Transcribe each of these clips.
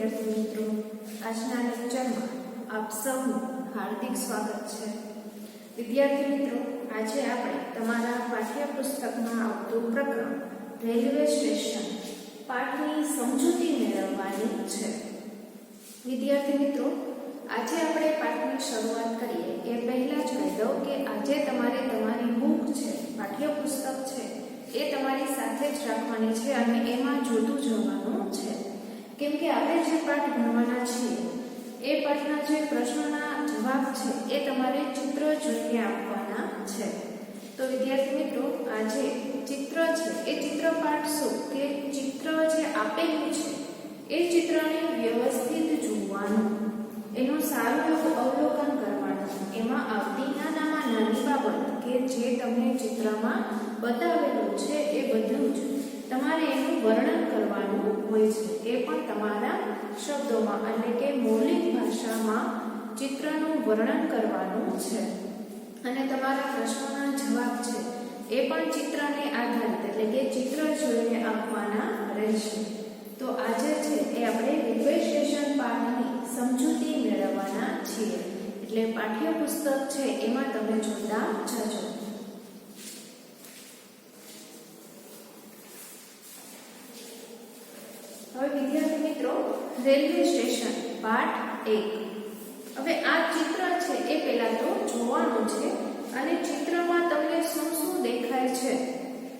વિદ્યાર્થી મિત્રો, આજના લેક્ચરમાં આપ સૌનું હાર્દિક સ્વાગત છે। વિદ્યાર્થી મિત્રો, આજે આપણે તમારા પાઠ્યપુસ્તકમાં આવતું પ્રકરણ રેલવે સ્ટેશન પાઠની સમજૂતી મેળવવાની છે। વિદ્યાર્થી મિત્રો, આજે આપણે પાઠની શરૂઆત કરીએ એ પહેલા જ કહી દઉં કે આજે તમારે તમારી બુક છે, પાઠ્યપુસ્તક છે, એ તમારી સાથે જ રાખવાની છે અને એમાં જોતું જવાનું છે, કેમ કે આપણે જે પાઠ ભણવાના છીએ એ પાઠના જે પ્રશ્નોના જવાબ છે એ તમારે ચિત્ર જોઈને આપવાના છે। તો વિદ્યાર્થી મિત્રો, આ જે ચિત્ર છે એ ચિત્રપાઠ શું કે ચિત્ર જે આપેલું છે એ ચિત્રને વ્યવસ્થિત જોવાનું, એનું સારું એવું અવલોકન કરવાનું, એમાં આવતી નાનામાં નાની બાબત કે જે તમને ચિત્રમાં બતાવેલું છે એ બધું જ તમારે એનું વર્ણન કરવાનું હોય છે, એ પણ તમારા શબ્દોમાં એટલે કે મૌલિક ભાષામાં ચિત્રનું વર્ણન કરવાનું છે અને તમારા પ્રશ્નોના જવાબ છે એ પણ ચિત્રને આધારિત એટલે કે ચિત્ર જોઈને આપવાના રહેશે। તો આજે છે એ આપણે રેલવે સ્ટેશન પાઠની સમજૂતી મેળવવાના છીએ, એટલે પાઠ્યપુસ્તક છે એમાં તમે જોતા જજો। હવે વિદ્યાર્થી મિત્રો, રેલવે સ્ટેશન પાઠ 1। હવે આ ચિત્ર છે એ પહેલા તો જોવાનું છે અને ચિત્રમાં તમને શું શું દેખાય છે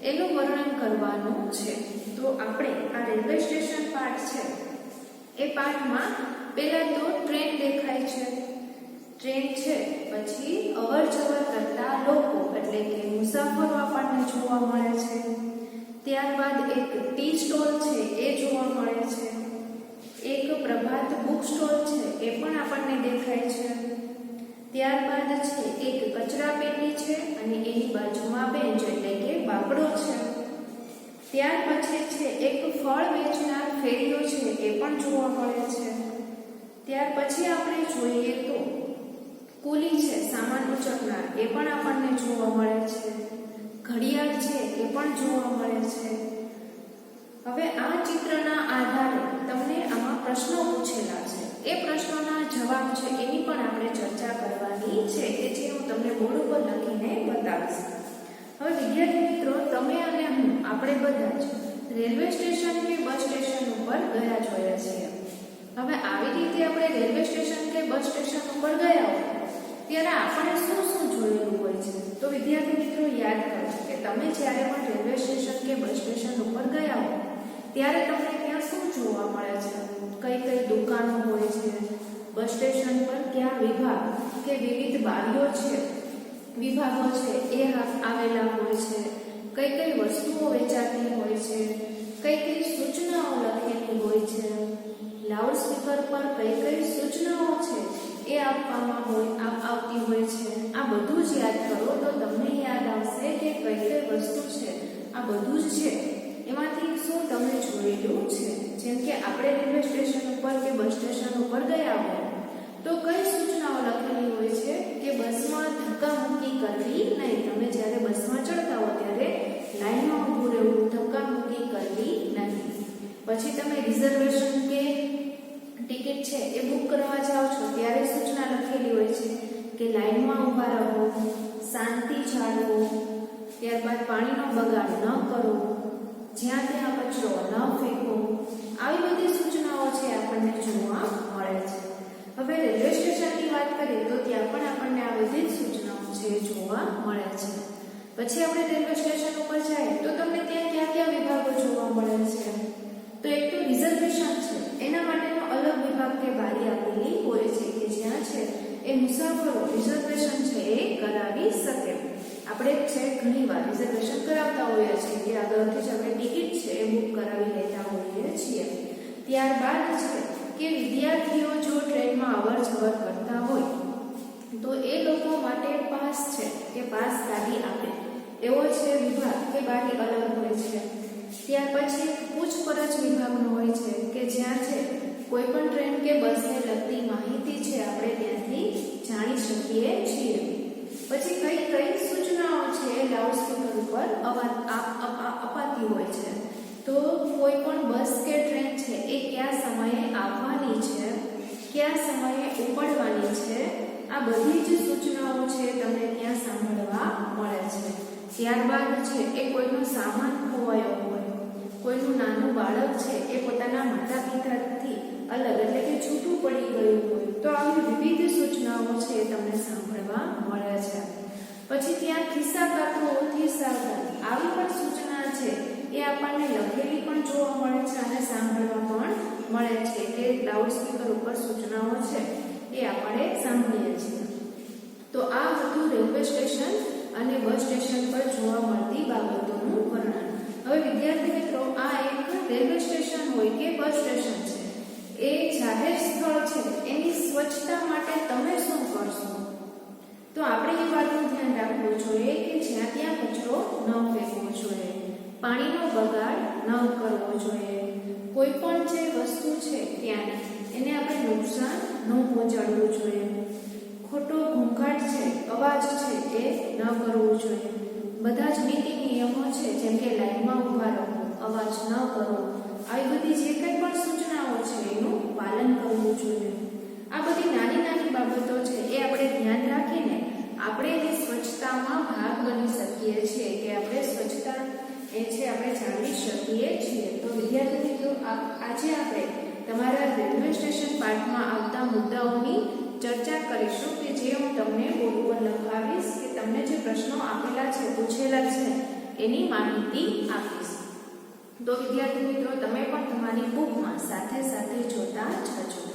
એનું વર્ણન કરવાનું છે। તો આપણે આ રેલવે સ્ટેશન પાઠ છે એ પાઠમાં પહેલા તો ટ્રેન દેખાય છે, ટ્રેન છે, પછી અવર જવર કરતા લોકો એટલે કે મુસાફરો આપણને જોવા મળે છે, ત્યારબાદ એક ટી સ્ટોલ છે એ જોવા મળે છે, એક પ્રભાત બુક સ્ટોલ છે એ પણ આપણને દેખાય છે, ત્યારબાદ છે એક કચરા પેટી છે અને એની બાજુમાં બેન્ચ એટલે કે બાકડો છે, ત્યાર પછી છે એક ફળ વેચનાર ફેરીઓ છે એ પણ જોવા મળે છે, ત્યાર પછી આપણે જોઈએ તો કુલી છે સામાન ઉચકનાર એ પણ આપણને જોવા મળે છે, ઘડિયાળ છે એ પણ જોવા મળે છે। હવે આ ચિત્રના આધારે તમને આમાં પ્રશ્નો પૂછેલા છે, એ પ્રશ્નોના જવાબ છે એની પણ આપણે ચર્ચા કરવાની છે કે જે હું તમને બોર્ડ ઉપર લખીને બતાવીશ। હવે વિદ્યાર્થી મિત્રો, તમે અને હું આપણે બધા જ રેલવે સ્ટેશન કે બસ સ્ટેશન ઉપર ગયા જોઈએ છીએ। હવે આવી રીતે આપણે રેલવે સ્ટેશન કે બસ સ્ટેશન ઉપર ગયા હોય ત્યારે આપણે શું શું જોયેલું હોય છે? તો વિદ્યાર્થી મિત્રો, યાદ કરો કે તમે જ્યારે પણ રેલવે સ્ટેશન કે બસ સ્ટેશન ઉપર ગયા હો ત્યારે તમને ત્યાં શું જોવા મળે છે? કઈ કઈ દુકાનો હોય છે, બસ સ્ટેશન પર કયા વિભાગ કે વિવિધ બારીઓ છે, વિભાગો છે એ આવેલા હોય છે, કઈ કઈ વસ્તુઓ વેચાતી હોય છે, કઈ કઈ સૂચનાઓ લખેલી હોય છે, લાઉડ સ્પીકર પર કઈ કઈ સૂચનાઓ છે એ આપવામાં આવતી હોય છે। આ બધું જ યાદ કરો તો તમને યાદ આવશે કે કઈ કઈ વસ્તુ છે, આ બધું જ છે એમાંથી શું તમે જોયેલું છે। જેમ કે આપણે રેલવે સ્ટેશન ઉપર કે બસ સ્ટેશન ઉપર ગયા હોય તો કઈ સૂચનાઓ લખેલી હોય છે કે બસમાં ધક્કામુક્કી કરવી નહીં, તમે જ્યારે બસમાં ચડતા હો ત્યારે લાઈનમાં ઊભું રહેવું, ધક્કામુક્કી કરવી નહીં। પછી તમે રિઝર્વેશન કે ટિકિટ છે એ બુક કરવા જાઓ છો ત્યારે સૂચના લખેલી હોય છે કે લાઈનમાં ઊભા રહો, શાંતિ જાળવો, ત્યારબાદ પાણીનો બગાડ ન કરો, જ્યાં ત્યાં કચરો ન ફેંકો, આવી બધી સૂચનાઓ છે આપણને જોવા મળે છે। હવે રેલવે સ્ટેશનની વાત કરીએ તો ત્યાં પણ આપણને આ બધી જ સૂચનાઓ છે જોવા મળે છે। પછી આપણે રેલવે સ્ટેશન ઉપર જાય તો તમને ત્યાં કયા કયા વિભાગો જોવા મળે છે? તો એક તો રિઝર્વેશન છે, એના માટેનો અલગ વિભાગ કે બારી આપેલી હોય છે કે જ્યાં છે એ મુસાફરો રિઝર્વેશન છે એ કરાવી શકે। આપણે છે ઘણીવાર રિઝર્વેશન કરાવતા હોઈએ છીએ કે આગળથી જ આપણે ટિકિટ છે એ બુક કરાવી લેતા હોઈએ છીએ। ત્યારબાદ છે કે વિદ્યાર્થીઓ જો ટ્રેનમાં અવર જવર કરતા હોય તો એ લોકો માટે પાસ છે કે પાસ કાઢી આપે એવો છે વિભાગ કે બારી અલગ હોય છે। ત્યાર પછી પૂછપરછ વિભાગનો હોય છે કે જ્યાં છે કોઈ પણ ટ્રેન કે બસને લગતી માહિતી છે આપણે ત્યાંથી જાણી શકીએ છીએ। પછી કઈ કઈ સૂચનાઓ છે લાઉડ સ્પીકર ઉપર અપાતી હોય છે તો કોઈ પણ બસ કે ટ્રેન છે એ કયા સમયે આવવાની છે, કયા સમયે ઉપડવાની છે, આ બધી જ સૂચનાઓ છે તમને ત્યાં સાંભળવા મળે છે. ત્યારબાદ છે એ કોઈનો સામાન ખોવાયો હોય, કોઈનું નાનું બાળક છે એ પોતાના માતા પિતાથી અલગ એટલે કે છૂટું પડી ગયું હોય તો આવી વિવિધ સૂચનાઓ છે તમને સાંભળવા મળે છે. પછી ત્યાં ખિસ્સા કાતરોથી સાવધાન આવી પણ સૂચના છે એ આપણને લખેલી પણ જોવા મળે છે અને સાંભળવા પણ મળે છે કે લાઉડ સ્પીકર ઉપર સૂચનાઓ છે એ આપણે સાંભળીએ છીએ. તો આ હતું રેલવે સ્ટેશન અને બસ સ્ટેશન પર જોવા મળતી બાબતોનું વર્ણન. હવે વિદ્યાર્થી મિત્રો, આ એક રેલવે સ્ટેશન હોય કે બસ સ્ટેશન છે એ જાહેર સ્થળ છે, એની સ્વચ્છતા માટે તમે શું કરશો? તો આપણે એ વાતનું ધ્યાન રાખવું જોઈએ કે જ્યાં ત્યાં કચરો ન ફેંકવો જોઈએ, પાણીનો બગાડ ન કરવો જોઈએ, કોઈ પણ જે વસ્તુ છે ત્યાં એને આપણે નુકસાન ન પહોંચાડવું જોઈએ, ખોટો ઘોંઘાટ છે, અવાજ છે એ ન કરવો જોઈએ, બધા જ નીતિ નિયમો છે જેમ કે લાઈનમાં ઊભા રહો, અવાજ ન કરો, આવી બધી જે કંઈ પણ સૂચનાઓ છે એનું પાલન કરવું જોઈએ. આ બધી નાની નાની બાબતો છે એ આપણે ધ્યાન રાખીને આપણે એની સ્વચ્છતામાં ભાગ બની શકીએ છીએ કે આપણે સ્વચ્છતા એ છે આપણે જાળવી શકીએ છીએ. તો વિદ્યાર્થી મિત્રો, આજે આપણે તમારા રેલવે સ્ટેશન પાઠમાં આવતા મુદ્દાઓની ચર્ચા કરીશું કે જે હું તમને બોર્ડ પર લખાવીશ કે તમને જે પ્રશ્નો આપેલા છે, પૂછેલા છે એની માહિતી આપીશ. તો વિદ્યાર્થી મિત્રો, તમે પણ તમારી બુકમાં સાથે સાથે જોતા જજો.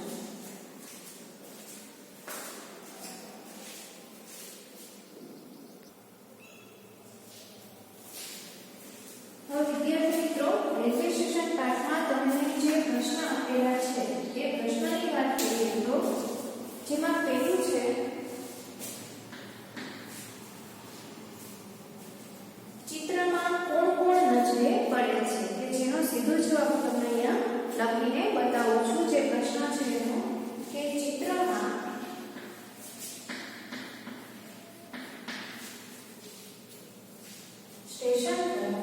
વિદ્યાર્થી મિત્રો, રેલવે સ્ટેશન પાઠમાં તમને જે પ્રશ્ન આપેલા છે એ પ્રશ્નની વાત કરીએ તો જેમાં પહેલું છે ચિત્રમાં કોણ કોણ નજરે પડે છે, કે જેનો સીધો જવાબ તમને અહીંયા લખીને બતાવું છું. જે પ્રશ્ન છે એનો કે ચિત્રમાં સ્ટેશન પર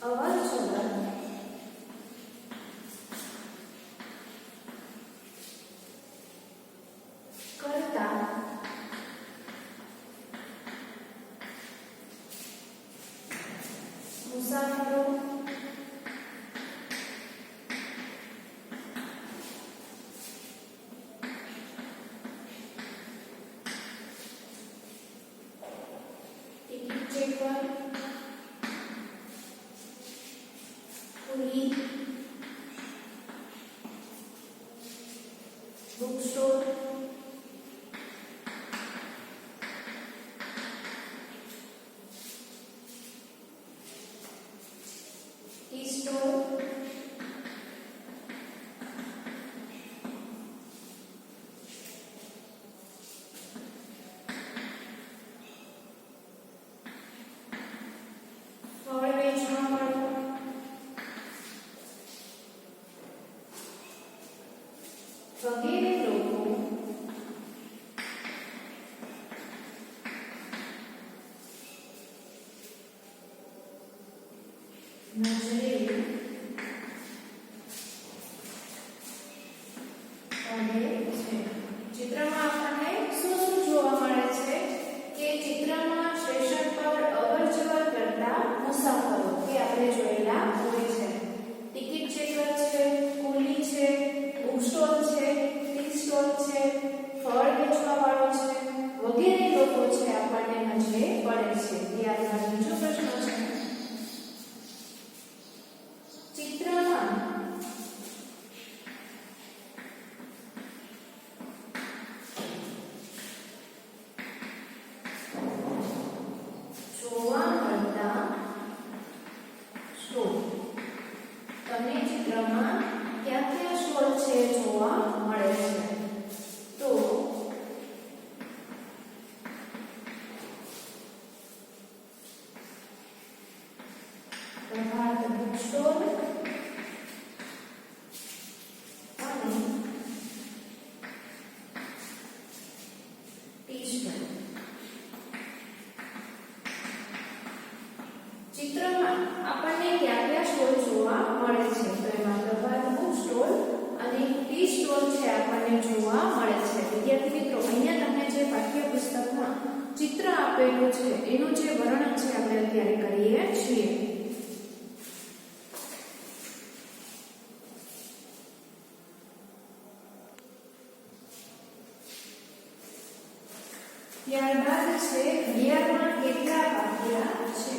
અવર જવર કરતા મુસાફરો ટિકિટ ચેકર, કુલી, બુક સ્ટોર, ટી સ્ટોર, ફળ વેચવા વાળો, વગેરે લોકો નજરે પડે છે. ચિત્રમાં આપણને શું શું જોવા મળે છે કે ચિત્રમાં સ્ટેશન પર અવર જવર કરતા મુસાફરો કે આપણે જોયેલા હોય છે, ટિકિટ ચેકર છે, કુલી છે, બુક સ્ટોર છે, ટી સ્ટોર છે, ફળ વેચવા વાળો છે, વગેરે લોકો છે આપણને નજરે પડે છે. ત્યારબાદ બીજો પ્રશ્ન છે ચિત્રમાં જોવા મળતા સ્ટોર, તમને ચિત્રમાં ક્યાં ક્યાં સ્ટોર છે જોવા મળે છે? તો પ્રભાત બુક સ્ટોર અને ટી સ્ટોર. મળે છે. તો એમાં પ્રભાત બુક સ્ટોલ અને ટી સ્ટોલ છે આપણને જોવા મળે છે. વિદ્યાર્થી મિત્રો, અહીંયા તમને જે પાઠ્યપુસ્તકમાં ચિત્ર આપેલું છે એનું જે વર્ણન છે આપણે અત્યારે કરીએ છીએ. ત્યારબાદ છે ઘડિયાળમાં કેટલા વાગ્યા છે.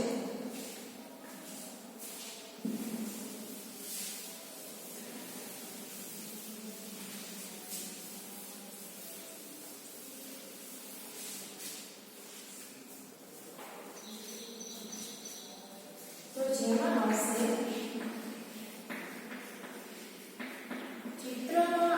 તો જેમાં આવશે ચિત્રમાં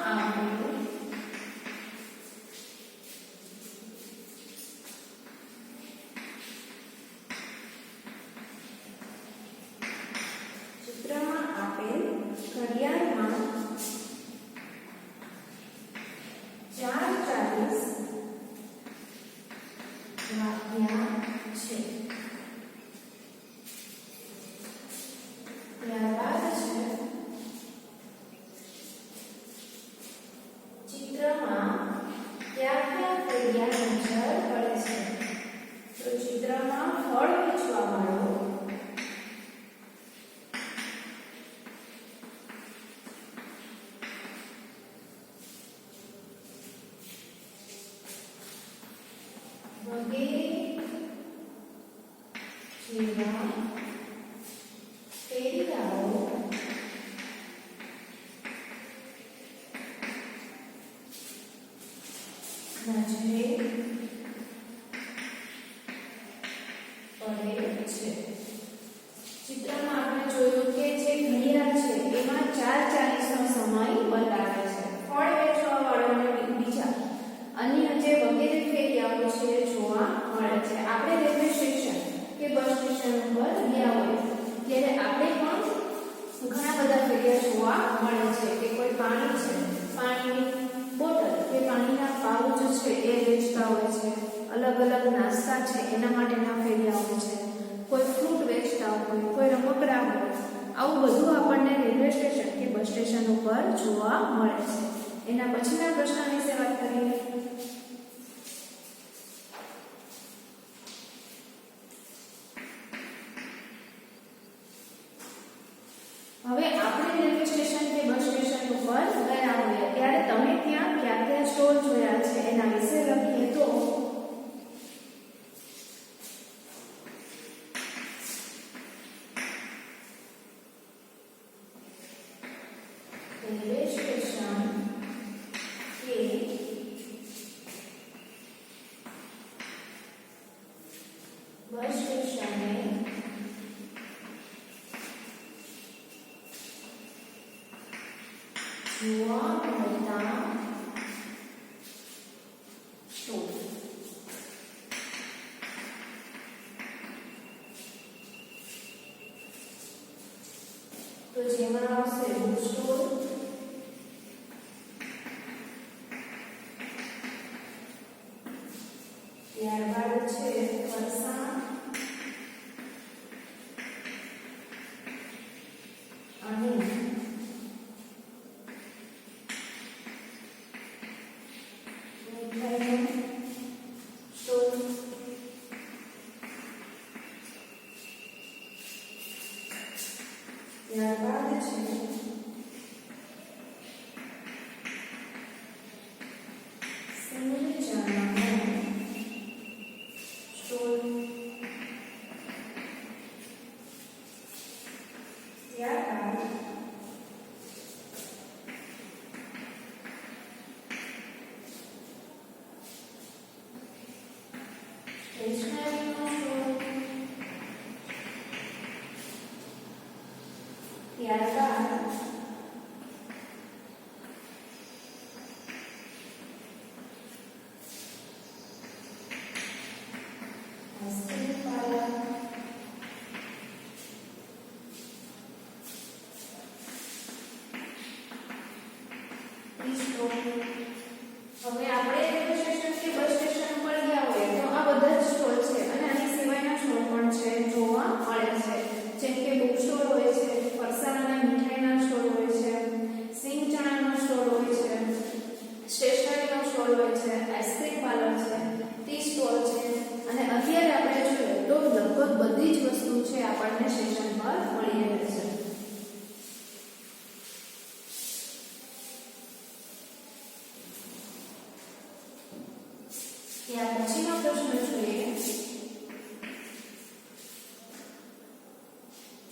આપેલું ઘડિયાળમાં 4:40 વાગ્યા છે. ત્યારબાદ છે ચિત્રમાં કયા કયા ફળિયા નજર પડે છે. તો ચિત્રમાં ફળ વેચવા વાળો વગેરે જેવા ફેરિયાઓ નજરે પડે છે. ચિત્રમાં આપણે જોયું કે જે ઘડિયાળ છે એમાં 4:40 નો સમય બતાવે છે. ફળ વેચવા વાળાને બીજા અન્ય જે વગેરે ફેરિયાઓ છે જોવા મળે છે. આપણે રેલવે સ્ટેશન કે બસ સ્ટેશન ઉપર ગયા હોય ત્યારે આપણે પણ ઘણા બધા ફેરિયા જોવા મળે છે કે કોઈ પાણી છે, પાણીની બોટલ કે પાણીના પાઉચ છે એ વેચતા હોય છે. અલગ અલગ નાસ્તા છે એના માટેના ફેરિયા હોય છે. કોઈ ફ્રૂટ વેચતા હોય, કોઈ રમકડા હોય, આવું બધું આપણને રેલવે સ્ટેશન કે બસ સ્ટેશન ઉપર જોવા મળે છે. એના પછીના પ્રશ્ન વિશે વાત કરીએ. હવે આપણે રેલવે સ્ટેશન કે બસ સ્ટેશન ઉપર ગયા હોય ત્યારે તમે ત્યાં કયા કયા સ્ટોલ જોયા છે એના વિશે લખીએ. તો રેલવે સ્ટેશન કે બસ સ્ટેશને જોવા મળતા સ્ટોલ. તો જેમાં આવશે બુક સ્ટોલ, ત્યારબાદ છે ફરસાણ અને ત્યારબાદ છે સિંગની ચાનો સ્ટોલ. ત્યારબાદ સ્ટેશનરીનો સ્ટોલ. ત્યારબાદ સ્ટોલ હોય છે, આઈસ્ક્રીમ પાર્લર છે, ટી સ્ટોલ છે અને અત્યારે આપણે જોઈએ તો લગભગ બધી જ વસ્તુ છે આપણને સ્ટેશન પર મળી રહે છે. ત્યાર પછીનો પ્રશ્ન જોઈએ,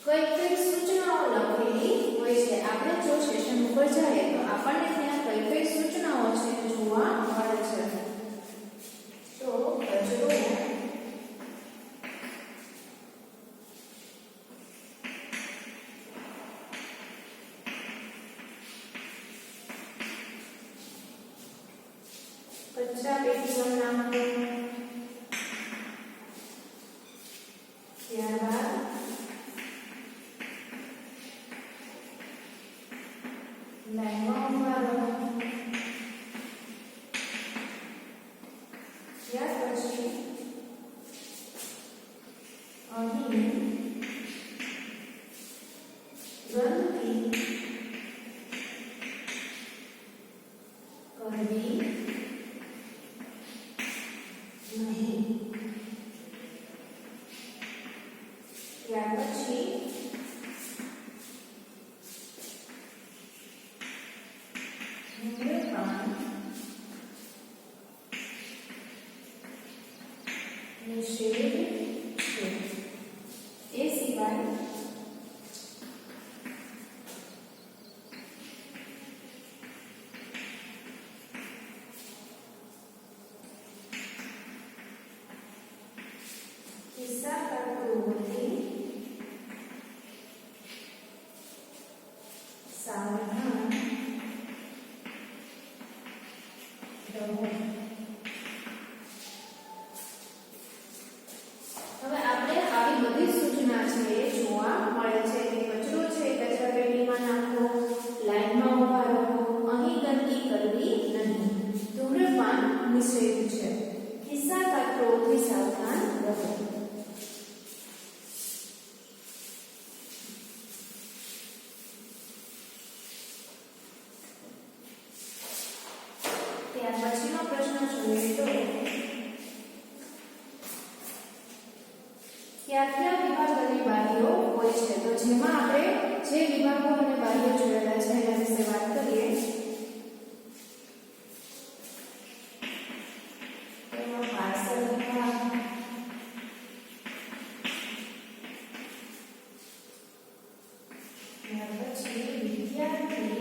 કઈ કઈ સૂચનાઓ લખેલી હોય છે? આપણે જો સ્ટેશન ઉપર જઈએ તો આપણને ત્યાં કઈ કઈ સૂચનાઓ છે જોવા મળે છે? તો કચરો, કચરા પેટીમાં નાખો, ત્યારબાદ લાઈનમાં ઉભા રહો, ત્યાર પછી અહીં ગંદકી કરવી નહીં. ત્યાર પછી ધૂમ્રપાન નિષેધ છે. એ સિવાય કિસ્સાકારોથી સાવધાન રહો. હવે આપણે આવી બધી સૂચના છે એ જોવા મળે છે કે કચરો છે કચરા પેટીમાં નાખો, લાઈનમાં ઉભા રહો, અહીં ગંદકી કરવી નહીં, ધૂમ્રપાન નિષેધ છે, કિસ્સાકારોથી સાવધાન રહો. ત્યાર પછીનો પ્રશ્ન જોઈએ તો કયા કયા વિભાગ અને બારીઓ હોય છે? તો જેમાં આપણે જે વિભાગો અને બારીઓ જોયેલા છે એના વિશે વાત કરીએ. એમાં પાર્સલ વિભાગ, ત્યાર પછી વિદ્યાર્થી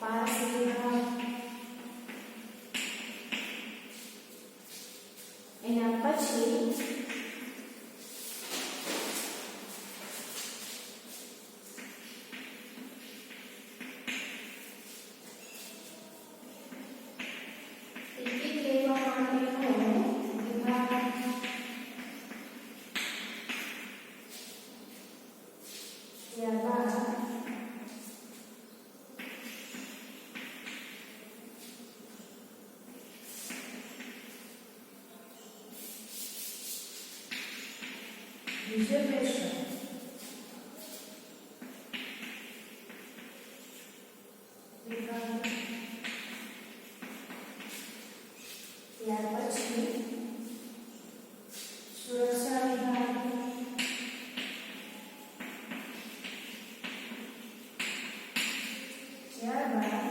પાસ વિભાગ, એના પછી ટિકિટ લેવા માટેનો વિભાગ, ત્યારબાદ રિઝર્વેશન વિભાગ, ત્યાર પછી સુરક્ષા વિભાગ, ત્યારબાદ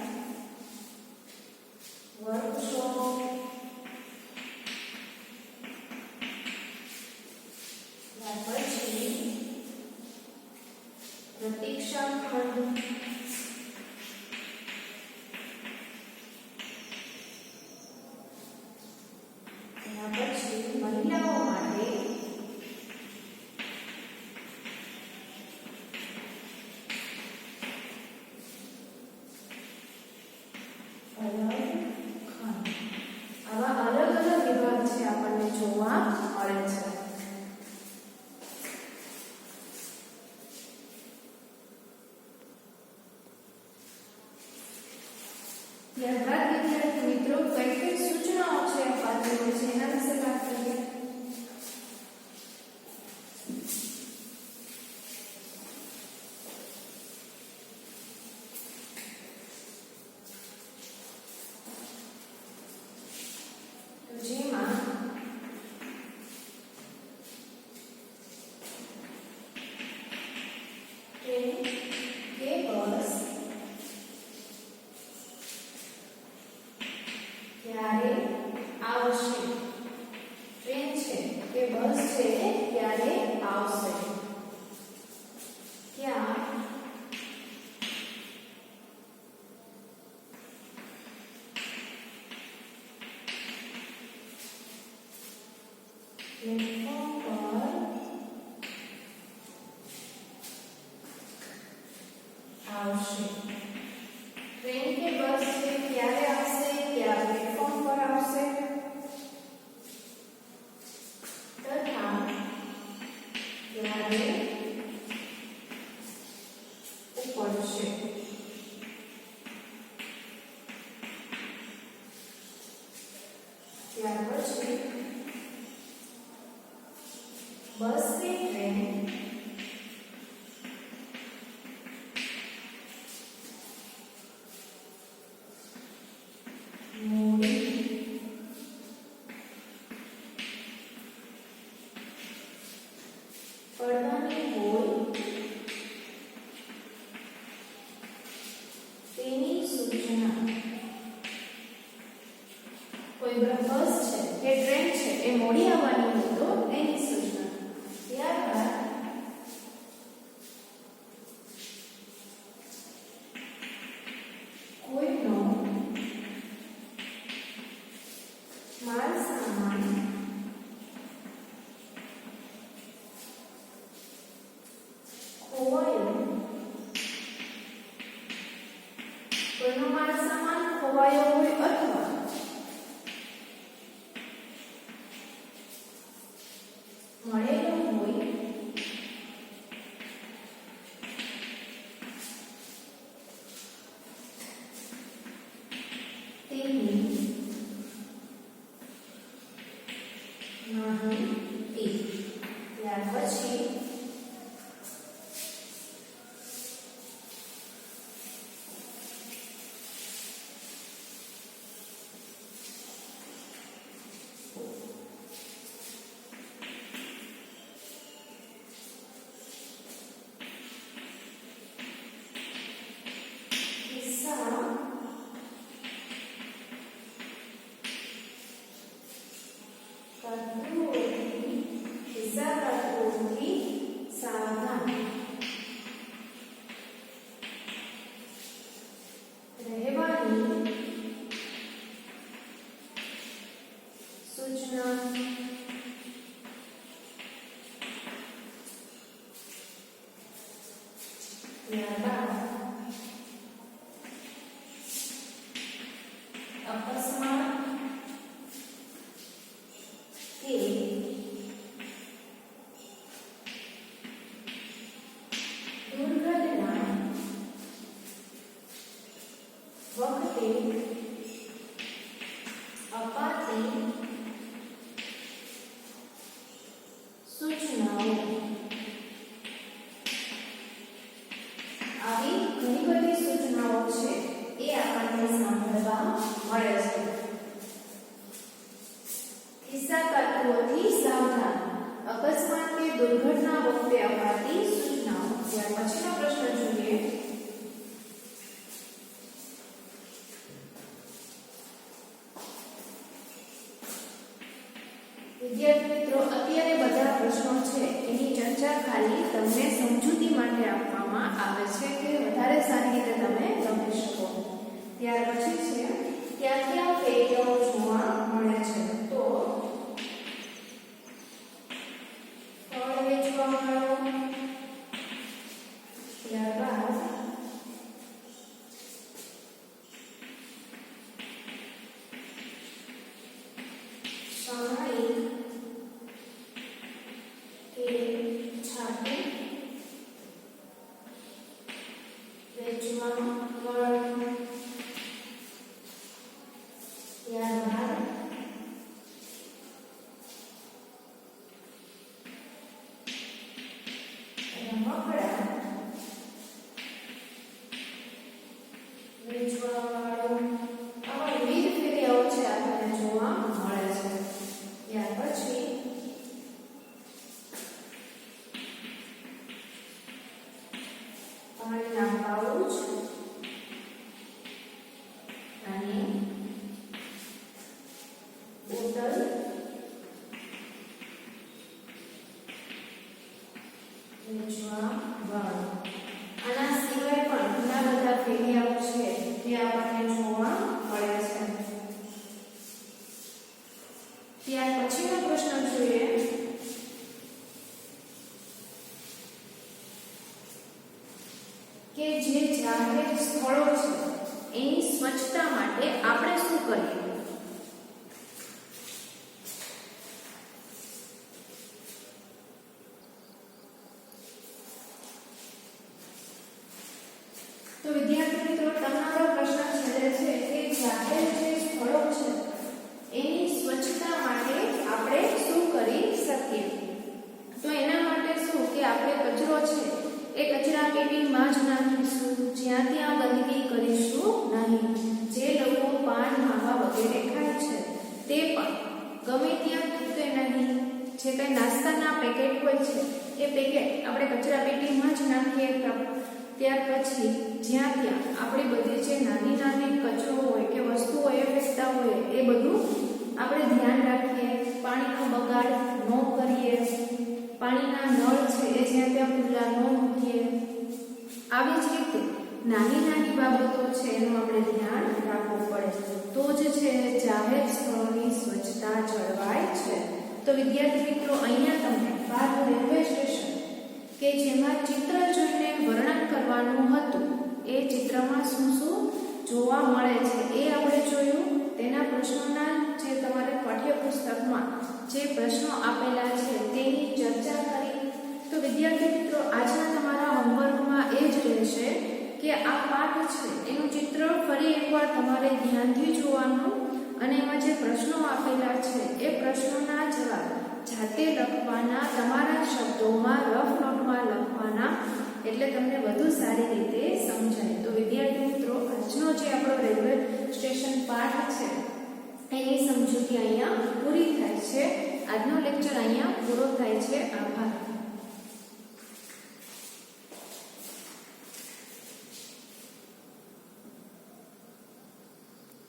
વર્કશોપ, ત્યાર પછી પ્રતીક્ષા ખંડ, એના પછી મહિલાઓ માટે અલગ ખંડ. આવા અલગ અલગ વિભાગ છે આપણને જોવા મળે છે. ત્યારબાદ વિદ્યાર્થી મિત્રો કઈ કઈ સૂચનાઓ છે આપવાની હોય છે એના વિશે વાત કરીએ. ક્યારે આવશે? ટ્રેન છે કે બસ છે ક્યારે આવશે? ક્યાં પ્લેટફોર્મ પર આવશે? ટ્રેન કે બસ છે ક્યારે આવશે? ક્યાં પ્લેટફોર્મ પર આવશે? તથા ક્યારે ઉપડશે? ત્યાર પછી બસ કે ટ્રેન મોડી પડવાની હોય તેની સૂચના. કોઈ બસ છે કે ટ્રેન છે એ મોડી આવવાની હોય તો તેની સૂચના. ત્યારબાદ કોઈનો માલ સામાન ખોવાયો. કોઈનો માલ સામાન ખોવાયો હોય અથવા મળેલો હોય તેની માહિતી. ત્યાર પછી સાવધાન રહેવાની સૂચના. ત્યારબાદ અકસ્માત કે દુર્ઘટના વખતે અપાતી સૂચનાઓ. આવી ઘણી બધી સૂચનાઓ છે એ આપણને સાંભળવા મળે છે. ખિસ્સાકાતુઓથી સાવધાન. અકસ્માત કે દુર્ઘટના વખતે અપાતી સૂચનાઓ. ત્યાર પછીનો પ્રશ્ન જોઈએ. વિદ્યાર્થી મિત્રો, અત્યારે બધા પ્રશ્નો છે એની ચર્ચા ખાલી તમને સમજૂતી માટે આપવામાં આવે છે કે વધારે સારી રીતે તમે સમજી શકો. ત્યાર પછી છે ક્યાં ક્યાં ફેરફારો જોવા મળે છે? તો ફળ વેચવા વાળો, ત્યારબાદ સામાયિક કે છાપી વેચવા વાળો, ત્યારબાદ રમકડા વેચવા વાળો. આવા વિવિધ ફેરિયાઓ છે આપણને જોવા મળે છે. ત્યાર પછી પાણીના પાઉચ અને હોસ્પિટલ વેચવાવાળો. આના સિવાય પણ ઘણા બધા ફેરિયાઓ છે જે આપણને જોવા મળે છે. ત્યાર પછીનો પ્રશ્ન જોઈએ. કે જે જાહેર સ્થળો છે એની સ્વચ્છતા માટે આપણે શું કરીએ? તો વિદ્યાર્થી મિત્રો તમારો પ્રશ્ન છેલ્લે છે કે જાહેર જે સ્થળો છે એની સ્વચ્છતા માટે આપણે શું કરી શકીએ? તો એના માટે શું કે આપણે કચરો છે એ કચરા પેટીમાં જ નાખીશું, જ્યાં ત્યાં ગંદકી કરીશું નહીં. જે લોકો પાન માવા વગેરે ખાય છે તે પણ ગમે ત્યાં થૂકે નહીં. જે કંઈ નાસ્તાના પેકેટ હોય છે એ પેકેટ આપણે કચરા પેટીમાં જ નાખીએ. ત્યાર પછી જ્યાં ત્યાં આપણે બધી જે નાની નાની કચરો હોય કે વસ્તુઓ એ ફેંકતા હોય એ બધું આપણે ધ્યાન રાખીએ. પાણીનો બગાડ ન કરીએ, પાણીના નળ છે એ જ્યાં ત્યાં ખુલ્લા ન મૂકીએ. આવી જ રીતે નાની નાની બાબતો છે એનું આપણે ધ્યાન રાખવું પડે, તો જ છે જાહેર સ્થળોની સ્વચ્છતા જળવાય છે. તો વિદ્યાર્થી મિત્રો અહીંયા તમને ભારત રેલવે સ્ટેશન કે જેમાં ચિત્ર જોઈને વર્ણન કરવાનું હતું એ ચિત્રમાં શું શું જોવા મળે છે એ આપણે જોયું. તેના પ્રશ્નોના જે તમારે પાઠ્યપુસ્તકમાં જે પ્રશ્નો આપેલા છે તેની ચર્ચા કરી. તો વિદ્યાર્થી મિત્રો આજના તમારા હોમવર્કમાં એ જ રહેશે કે આ પાઠ છે એનું ચિત્ર ફરી એકવાર તમારે ધ્યાનથી જોવાનું અને એમાં જે પ્રશ્નો આપેલા છે એ પ્રશ્નોના જવાબ જાતે લખવાના, તમારા શબ્દોમાં રફ નોટમાં લખવાના, એટલે તમને વધુ સારી રીતે સમજાય. તો વિદ્યાર્થી મિત્રો આજનો જે આપણો રેલવે સ્ટેશન પાઠ છે એની સમજૂતી અહીંયા પૂરી થાય છે. આજનો લેક્ચર અહીંયા પૂરો થાય છે. આભાર.